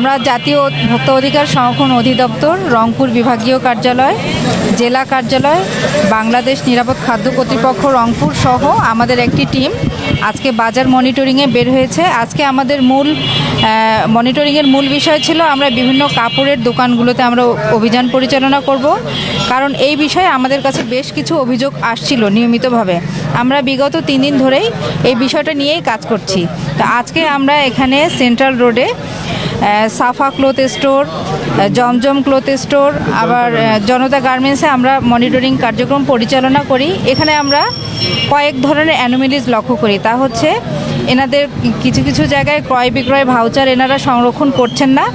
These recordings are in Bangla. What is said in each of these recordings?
আমরা জাতীয় ভোক্তা অধিকার সংরক্ষণ অধিদপ্তর রংপুর বিভাগীয় কার্যালয়, জেলা কার্যালয়, বাংলাদেশ নিরাপদ খাদ্য কর্তৃপক্ষ রংপুর সহ আমাদের একটি টিম আজকে বাজার মনিটরিংয়ে বের হয়েছে। আজকে আমাদের মনিটরিংয়ের মূল বিষয় ছিল আমরা বিভিন্ন কাপড়ের দোকানগুলোতে আমরা অভিযান পরিচালনা করব, কারণ এই বিষয়ে আমাদের কাছে বেশ কিছু অভিযোগ আসছিল নিয়মিতভাবে। আমরা বিগত 3 দিন ধরেই এই বিষয়টা নিয়েই কাজ করছি। তো আজকে আমরা এখানে সেন্ট্রাল রোডে সাফা ক্লথ স্টোর, জমজম ক্লথ স্টোর, আবার জনতা গার্মেন্টসে আমরা মনিটরিং কার্যক্রম পরিচালনা করি। এখানে আমরা কয়েক ধরনের অ্যানোমেলিজ লক্ষ্য করি। তা হচ্ছে এনাদের কিছু কিছু জায়গায় ক্রয় বিক্রয় ভাউচার এনারা সংরক্ষণ করছেন না,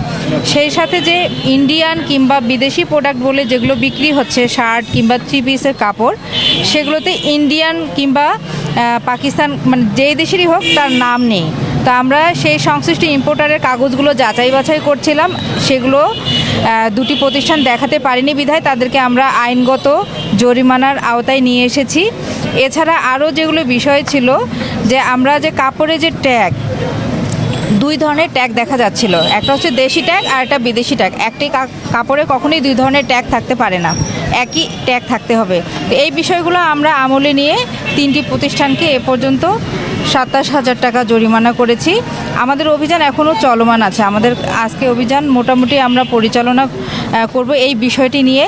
সেই সাথে যে ইন্ডিয়ান কিংবা বিদেশি প্রোডাক্ট বলে যেগুলো বিক্রি হচ্ছে, শার্ট কিংবা 3 পিসের কাপড়, সেগুলোতে ইন্ডিয়ান কিংবা পাকিস্তান মানে যেই দেশেরই হোক তার নাম নেই। তা আমরা সেই সংশ্লিষ্ট ইম্পোর্টারের কাগজগুলো যাচাই বাছাই করছিলাম, সেগুলো দুটি প্রতিষ্ঠান দেখাতে পারিনি বিধায় তাদেরকে আমরা আইনগত জরিমানার আওতায় নিয়ে এসেছি। এছাড়া আরও যেগুলো বিষয় ছিল যে আমরা যে কাপড়ে যে ট্যাগ, 2 ধরনের ট্যাগ দেখা যাচ্ছিল, একটা হচ্ছে দেশি ট্যাগ আর একটা বিদেশি ট্যাগ। একটি কাপড়ে কখনোই 2 ধরনের ট্যাগ থাকতে পারে না, একই ট্যাগ থাকতে হবে। তো এই বিষয়গুলো আমরা আমলে নিয়ে 3টি প্রতিষ্ঠানকে এ পর্যন্ত 27,000 টাকা জরিমানা করেছি। আমাদের অভিযান এখনও চলমান আছে। আমাদের আজকে অভিযান মোটামুটি আমরা পরিচালনা করব এই বিষয়টি নিয়ে।